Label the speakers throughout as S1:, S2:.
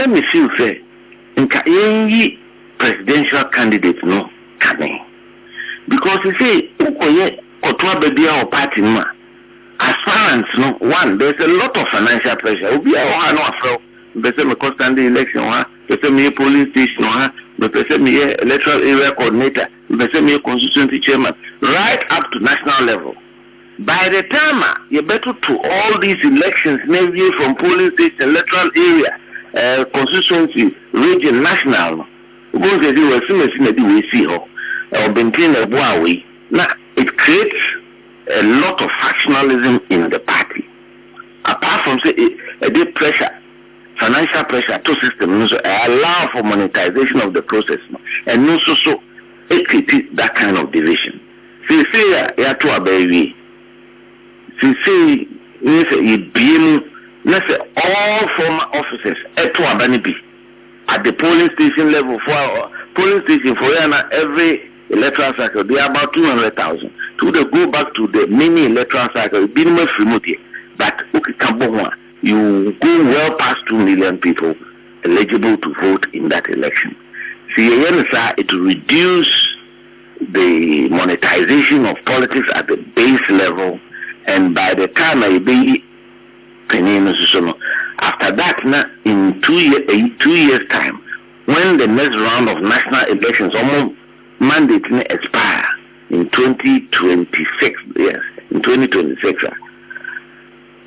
S1: let me feel say nka yenyi presidential candidate no kane because you say ukoye kotwa baby or party ma aspirants no one there's a lot of financial pressure obi a ho no afro be say me constant election ha be say me police station ha be say me electoral area coordinator be say me constituency chairman right up to national level. By the time you better to all these elections, maybe from polling station, electoral area, constituency, region, national, because they do as soon as we see her or maintain a Huawei. Now it creates a lot of factionalism in the party. Apart from say a deep pressure, financial pressure to system, also allow for monetization of the process, and also so it creates that kind of division. See, yeah, to a baby. See, all former officers at the polling station level for polling station for every electoral cycle, they are about 200,000. To the go back to the mini electoral cycle, but you go well past 2 million people eligible to vote in that election. See, it will reduce the monetization of politics at the base level. And by the time I be after that, in 2 years time, when the next round of national elections almost mandate expire in 2026, yes, in 2026.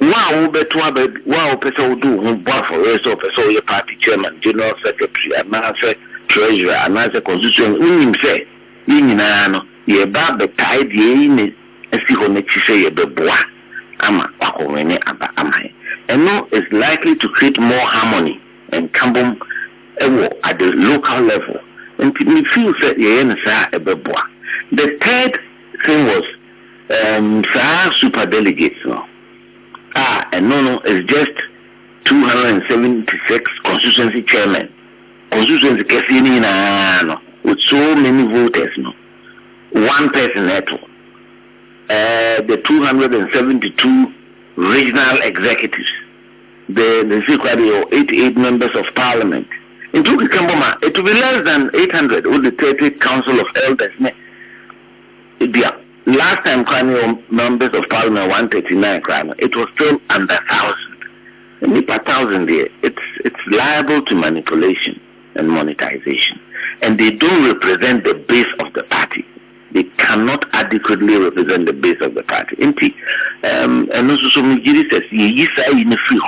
S1: Wow, person do for rest of your party chairman, general secretary, announcer, treasurer, announcer constitution. Say, ye bab the tide ye. And no, it's likely to create more harmony and come at the local level. And me feel that the third thing was super delegates. And no, it's just 276 constituency chairmen. Constituency with so many voters. One person at all. The 272 regional executives, the 88 members of parliament. In Kamboma, it will be less than 800 with the 30 council of elders. The last time members of parliament 139, it was still under 1,000. And per 1,000 there, it's liable to manipulation and monetization. And they don't represent the base of the party. They cannot adequately represent the base of the party. And also some says in free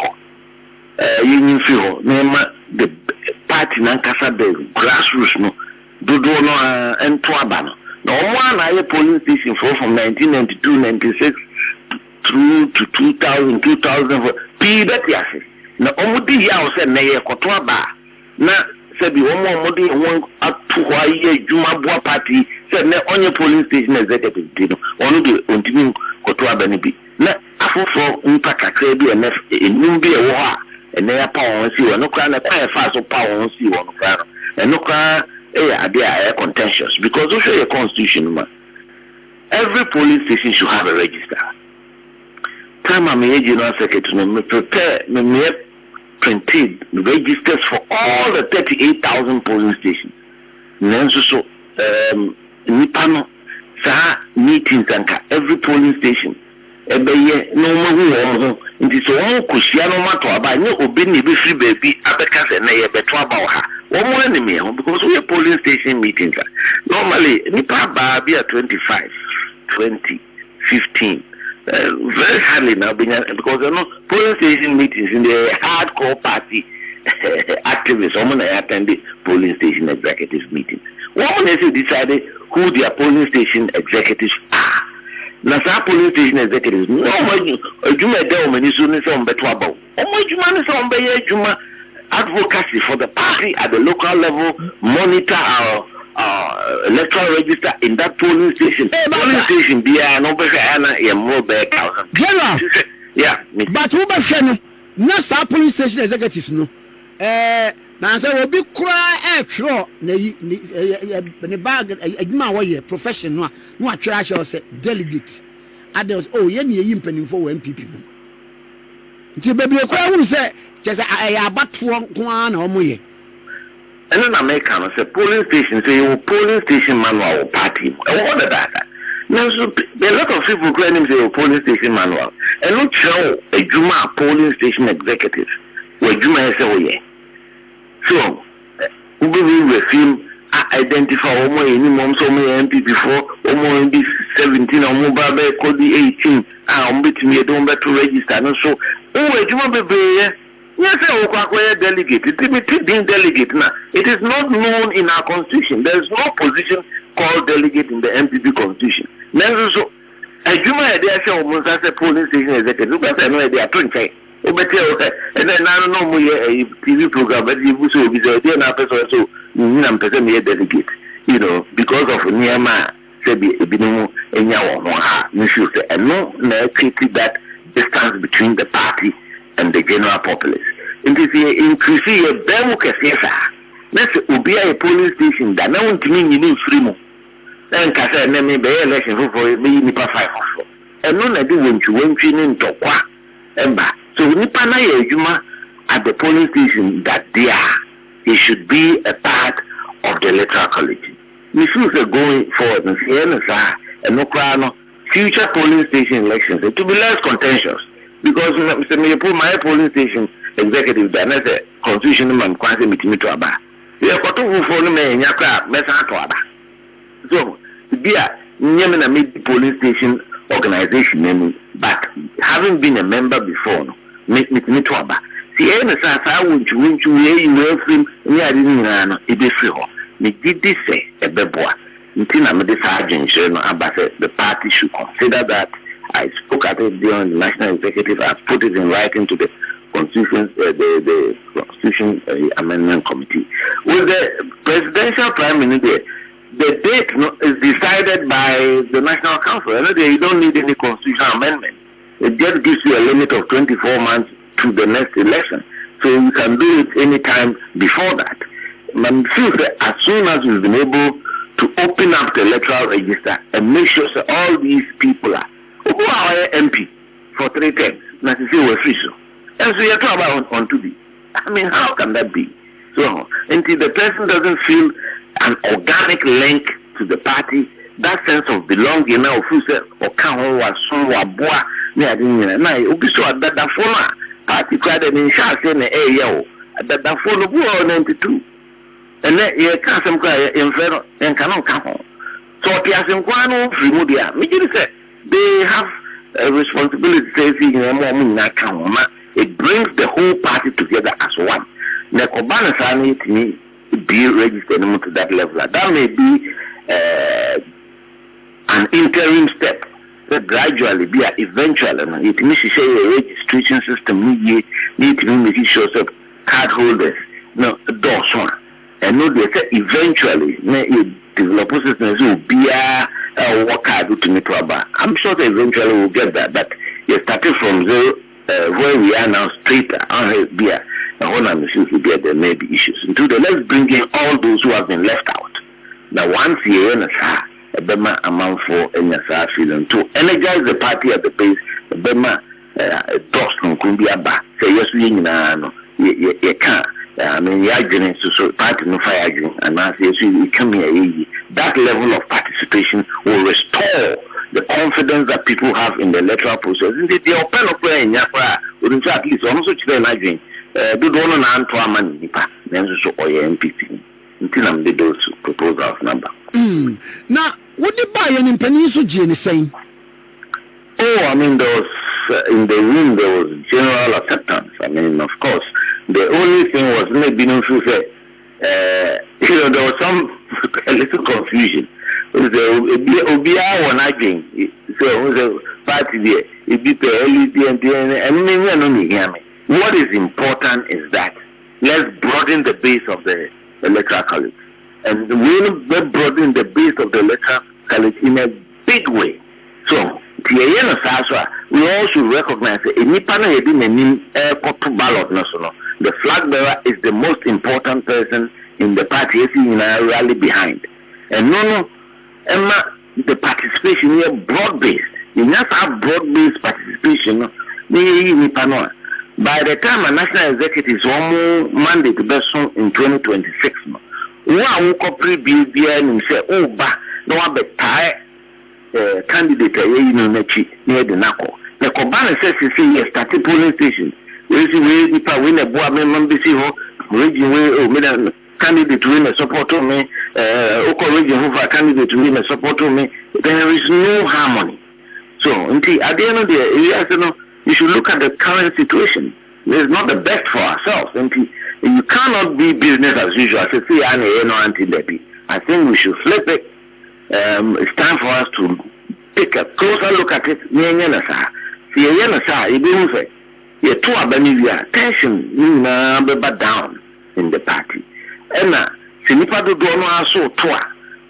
S1: the party nankasa the grassroots no do no and twabano. No one I polling station from 1992, 96 through to 2000, 2004. P that yes. Now omudi ya ose na ye kotwaba. Na sebi omodi won atuwa ye juma bua party. Said on your polling station executive did only do continue kotwaba ni bi. Na afofo npa kakra bi enough numbi e wo ha and they are power see one no cry na quite fast so power see one cry and no cry they are contentious because those are your constitution man. Every police station should have a register. Time I'm a general secretary me prepare me printed registers for all the 38,000 polling stations. Then so nipano sa meetings and every polling station ebeye no mahu nti so won koshia no mato aba nye obi ne be free baby abeka se na ye beto aba ha wo mo ani me because we polling station meetings normally nipa ba be 25 20 15 very hardly now because you know polling station meetings in the hardcore party activists someone attend the polling station executive meetings one they decided who their polling station executives are. Now, some polling station executives, no, Juma Del Manisuni, some Betwabo, Juma advocacy for the party at the local level, monitor our electoral register in that polling station. Polling station, be no better, more back. Yeah,
S2: but who was not some polling station executives, no. Now, so will be cry actual the bag a man professional, no trash or say delegate. Others, oh, yen ye impending for NPP. nti bebre kwa hu se chese abatuo kwa na omoye
S1: and then America say polling station say you polling station manual party what that now so a lot of people claim say polling station manual and not show a juma polling station executive where juma say so we will film identify omo any mom so me NPP before omo in 17 omo ba be code 18 omo betimi don beto register no so o ejuma bebe yes o kwakoye delegate it being delegate now it is not known in our constitution. There is no position called delegate in the NPP constitution. Then so ejuma e dey say omo say polling station executive but I know they are trying and then I don't know a TV program, but you so be there na person so I'm person me delegate, you know, because of Niama say be no enya won ha you should say and no create that distance between the party and the general populace. In this increase a democracy let's be a polling station that no one to me you free mo then ka say na me be election for me ni pa 5 and no na do wonchu ni ntokwa emba. So nipa na yejuma at the polling station that it should be a part of the electoral college. We should say going forward and no future polling station elections to be less contentious because my polling station executive that is a constitutional man kwanse mitimi to aba. We are koto for no me nyakra mesa to aba. So bia nyame na mid polling station organization name but having been a member before no make me to aba. See any sa won't you will film near no e be free ho. Me did this say a beboa. Ntina me this agent no aba say the party should consider that. I spoke at it during the National Executive. I put it in writing to the Constitution, the Constitution Amendment Committee. With the presidential prime minister, the date is decided by the National Council. You don't need any constitutional amendment. It just gives you a limit of 24 months to the next election. So you can do it any time before that. As soon as you've been able to open up the electoral register and make sure that all these people are who are MP for 3 terms, not to say we're free so. And so you're talking about on to be. I mean, how can that be? So until the person doesn't feel an organic link to the party, that sense of belonging now, who said, or can was so a boy, near the night, so that phone party cried and in shall say, hey, yo, that phone of 92. And then you can't some cry in front and cannot come home. So, Tiasim free media, me say. They have a responsibility to say it brings the whole party together as one. Nekobana Sani to me be registered to that level. That may be an interim step. But gradually be eventually it means to say a registration system need to make sure that card holders no doors one. And no they say eventually develop systems will be work hard to meet Waba. I'm sure that eventually we'll get that, but you're starting from zero, where we are now straight on beer. There may be issues. Let's bring in all those who have been left out. Now, once you're in a Bema amount for any feeling to energize the party at the base, Bema dogs from Kumbiaba. Say, yes, you can't. I mean, you're so party no fire agreeing, and I say, you come here. That level of participation will restore the confidence that people have in the electoral process. Indeed, the open of prayer in Yakra would at least almost today imagine do don't know to a man nipa, then so or NPP. Until I'm the those proposals number.
S2: Now, what the buy an Peninsula Jenny saying?
S1: Oh, I mean, there was in the room there was general acceptance. I mean, of course, the only thing was maybe no say. There was some a little confusion. Obia one again. So the party there, it be and what is important is that let's broaden the base of the electoral college, and we broaden the base of the electoral college in a big way. So we also recognize that ballot national. The flag bearer is the most important person in the party rally behind. And Emma, the participation here broad-based. You just have broad-based participation. by the time a national executive is almost mandate to be soon in 2026, no, one corporate bill and say, oh, ba, no one but tie candidate near the NACO. The Kobana says, you see, yes, started polling station. We see where win a board member, region where candidate to win a support to me, region who for a candidate to win a support to me. There is no harmony. So, until at the end of the day, you should look at the current situation. It's not the best for ourselves. Until you cannot be business as usual. I think we should flip it. It's time for us to take a closer look at it. Tension down in the party. And Sinipa do no aso toa.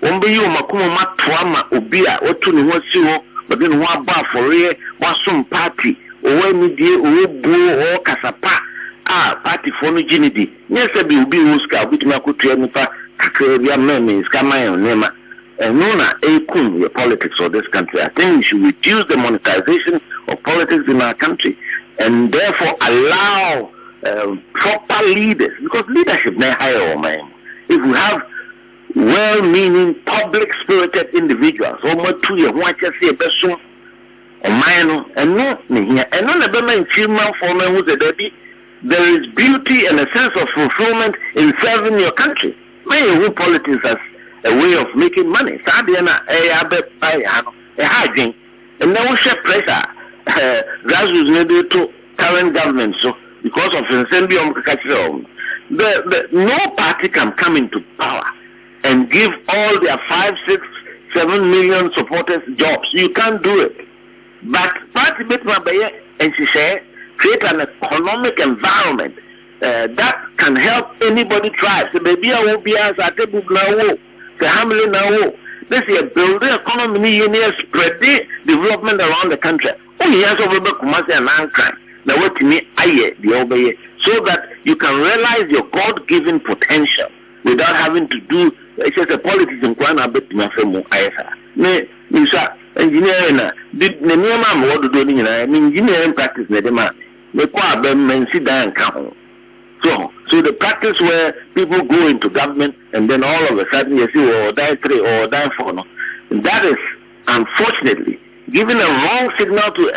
S1: Wombe yu makumo matwama obia otuni wasiwo but then one bar for real wasum party owe midie owe buo o kasapa party for no ginidi nyese bi ubi uska ubitimi akutua nipa kakra bia meme ska mayo nema nona ekun the politics of this country. I think we should reduce the monetization of politics in our country and therefore allow proper leaders, because leadership may hire man. If we have well-meaning, public-spirited individuals, almost 2 years, one just say a best or mine, and no, and none of them in children for men who said there is beauty and a sense of fulfillment in serving your country. May who politics as a way of making money. Sadiana, a hygiene, and no share pressure. Grassroots needed to current government, so because of the no party can come into power and give all their 5, 6, 7 million supporters jobs. You can't do it. But party and she said create an economic environment that can help anybody thrive. So baby, I will be as a table now. The Hamlin now. This is a building economy spread the development around the country. Oh, he has over Kumasi and Ankara. Now what to me the obey so that you can realize your God-given potential without having to do it's just a politics in Kwana bit my family engineering did what do engineering practice so the practice where people go into government and then all of a sudden you see or die 3 or die 4 no? That is unfortunately giving a wrong signal to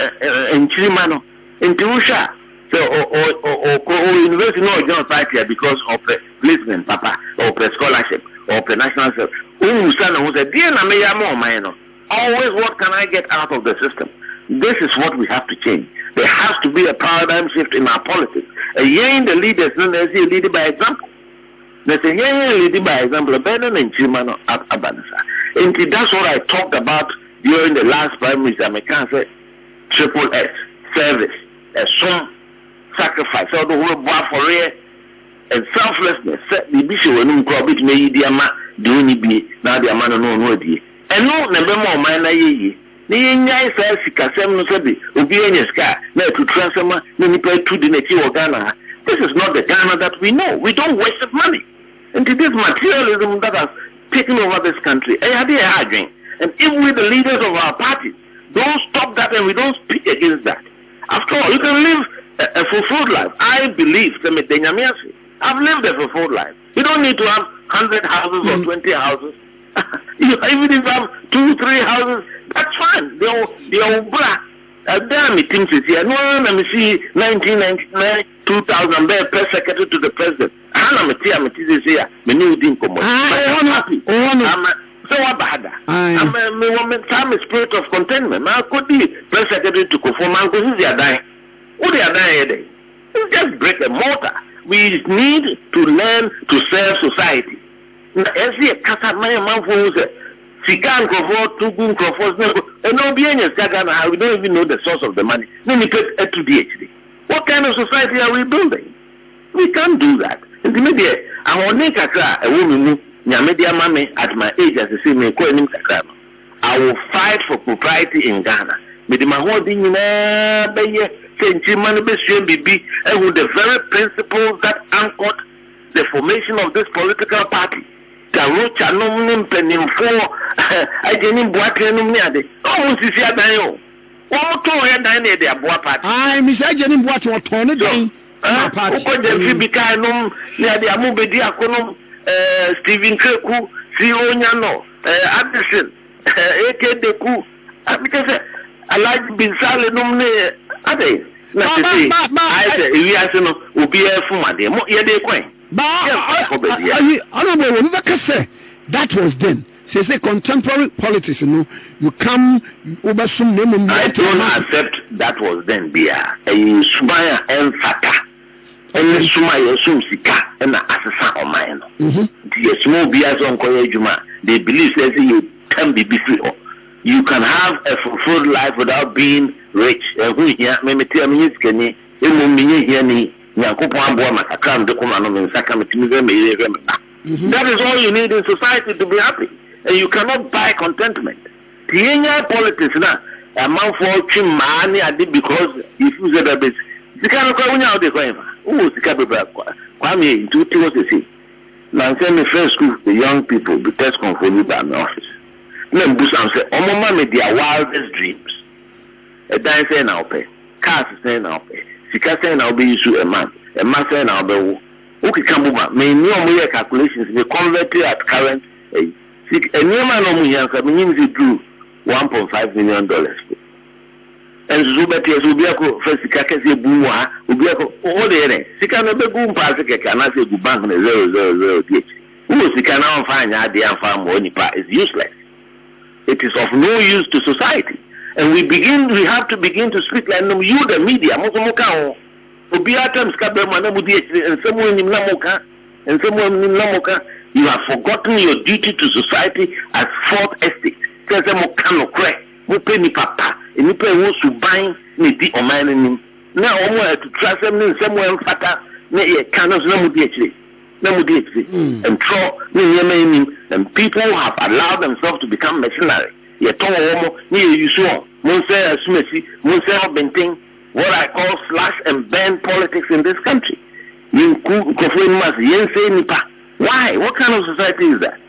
S1: Nchirimano in Tirusha. So or university no join party because of the placement papa or the scholarship or the national service. Who said dear na always what can I get out of the system? This is what we have to change. There has to be a paradigm shift in our politics. And the leaders, there's a leader by example. There's a leader by example. Benin and Chimano at Abanasa. And that's what I talked about during the last prime minister. I can't say triple S, service, a some sacrifice. So the whole bar for real and selflessness. The bishop when you crowd it may be a man doing be now the man no idea. And no, never more minor ye. The Nyai says, Sikasem no sabi, Ubian Ska, now to transform, Ninipa to the Neki or Ghana. This is not the Ghana that we know. We don't waste money. And it is materialism that has taken over this country. And if we, the leaders of our party, don't stop that and we don't speak against that. After all, you can live a fulfilled life. I believe, I've lived a fulfilled life. You don't need to have 100 houses or 20 houses. Even if you have 2, 3 houses, that's fine. They're black. Damn it, things is here. No, let me see 1999, 2000, they're press secretary to the president. I'm happy. So what bad? I'm a spirit of contentment. I could be press secretary to Kofoman because they are dying. What they are dying? Just break a mortar. We need to learn to serve society. Every casa man who says, Sikan Crawford, Tugun Crawford, and no being a Sagana, we don't even know the source of the money. Then we put it to DHD. What kind of society are we building? We can't do that. In the media, I will make a woman, Nyamedia Mame, at my age, as I say, me call him Sakano. I will fight for propriety in Ghana. With my holding in a BB, and with the very principles that anchored the formation of this political party. Tarocha no penny for I didn't boat almost is your What to dan na dey aboa party.
S2: Mr. Jenny Boat what turn it down. Party.
S1: Uko dem fi bika no na dey amu bedi akono Stephen Kreku, CEO Nyano, Addison, AK Deku, because I like bin sale no ne ade. Na say I say we are no obi e fun ade mo ye dey kwen.
S2: Honorable, we say that was then. Say contemporary politics, you come over some name.
S1: I don't accept that was then. Bia, a subaya and fata, and sumaya sum sika and assasa on mine. The small bias on Koyajuma, they believe that you can be busy. You can have a fulfilled life without being rich. Who here, maybe tell me, Kenny, that is all you need in society to be happy. And you cannot buy contentment. The politics now, a man for money I did because if you said a bit, the kind of going out there. Oh, the capital. Kwame, two things to see. Now, send the first school, the young people, the test conformity by my office. Then Busam said, oh, mama, their wildest dreams. A dime saying I'll pay. Cars saying I'll pay. Sika saying I'll be issued a man saying I'll be. Okay, come may no calculations be converted at current age. A new man on me means it drew $1.5 million. And Zubati will be a first Kakasi Buma, will be all the other. Sikana Begum Pasika can I say Gubank 000 DH. Who is the canal find idea farm money is useless. It is of no use to society. And we have to begin to speak like you, the media, Mosomoka. And someone in Namoka, and someone in Namoka. You have forgotten your duty to society as fourth estate. Tell them no crack, who pay me papa, and you pay who to buy me the omanin. Now, I to trust them in somewhere in Fata, nay, cannot no and throw me, and people have allowed themselves to become mercenary. Yet, Tomo, near you saw, Monsieur Smithy, Monsieur Benting, what I call slash and burn politics in this country. You could say nipa. Why? What kind of society is that?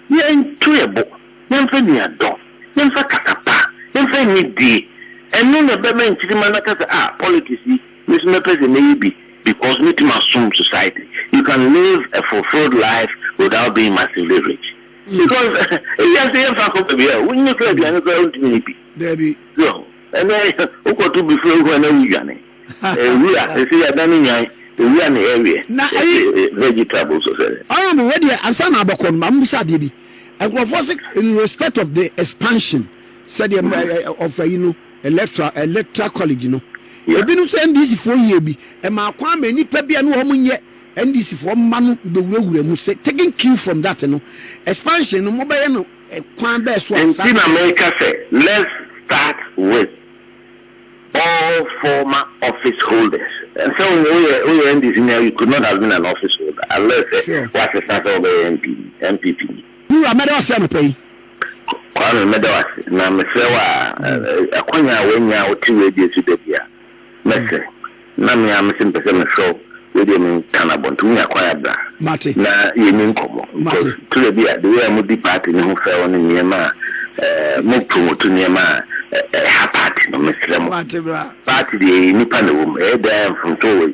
S1: You're intuible. You're very adult. You're very kakapa. You're very needy. And no never in Chimanaka politics, Miss Mepes maybe because meeting assume society. You can live a fulfilled life without being massively rich. Because yes, they have to be here. When you say you're not going to be Debbie. So, and then who got to be free when we are. We are, they say, Danny. We are in the area. Now, vegetables.
S2: I am ready. And some are become Mamusa Debi. And in respect of the expansion, said of electoral college, You've been saying this for years. And my Kwame ni Pebia no woman yet. And this for man the way we say taking cue from that, expansion. No mobile no Kwame so.
S1: And in America, say let's start with all former office holders. And so we end this in here, you could not have been an office holder unless what's the start of the NPP.
S2: You are Medal Senator.
S1: Kwame Medal, now Messewa, a Konya when you are 2 radios to the year. Messe, Nami, I'm a simple show with him in Canabon to me acquired that.
S2: Marty,
S1: now you mean Como. To the beer, the way I would depart in who fell on in Yama, move to Yama. Party no Mr. Party the Nipanum, there from Toy,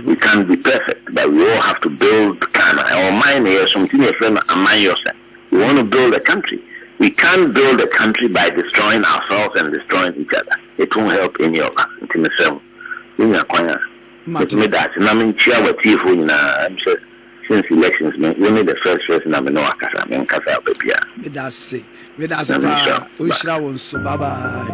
S1: we can't be perfect, but we all have to build our mind here, something a friend among yourself. We want to build a country. We can't build a country by destroying ourselves and destroying each other. It won't help any of us. We are quite that. And I'm in chair with you I'm sure since elections, we need the first person I'm in Casa, and Casa Pepia.
S2: That's it. That's we shall bye bye.